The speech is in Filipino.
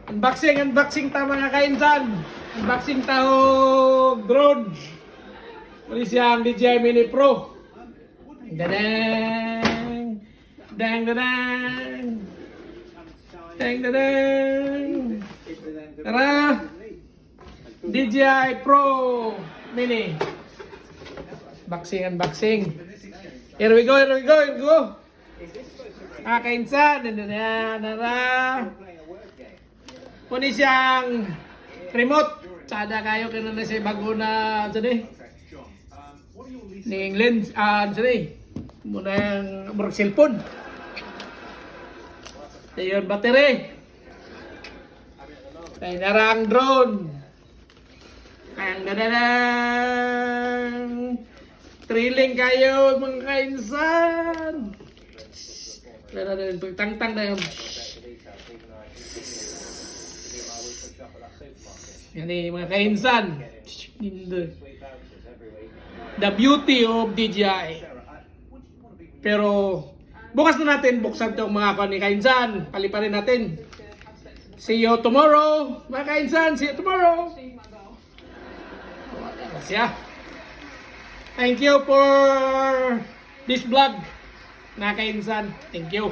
Unboxing ta mga kainsan. Unboxing ta drone. Muli siyang DJI Mini Pro. Dadang! Dang dadang! Dang dadang! Tara! DJI Pro Mini. Unboxing. Here we go. Kainsan. Tara! Muli siyang remote. Sada kayo na siya bago na ni England. Muna yung cellphone. Ayun, battery. Ay narang drone. Ang dadadang. Thrilling kayo mga kainsan. Tang-tang na yun. Yan mga kainsan. The beauty of DJI. Pero bukas na natin buksan itong mga kainsan. Paliparin natin. See you tomorrow. Mga kainsan, see you tomorrow. Siya. Thank you for this vlog. Mga kainsan. Thank you.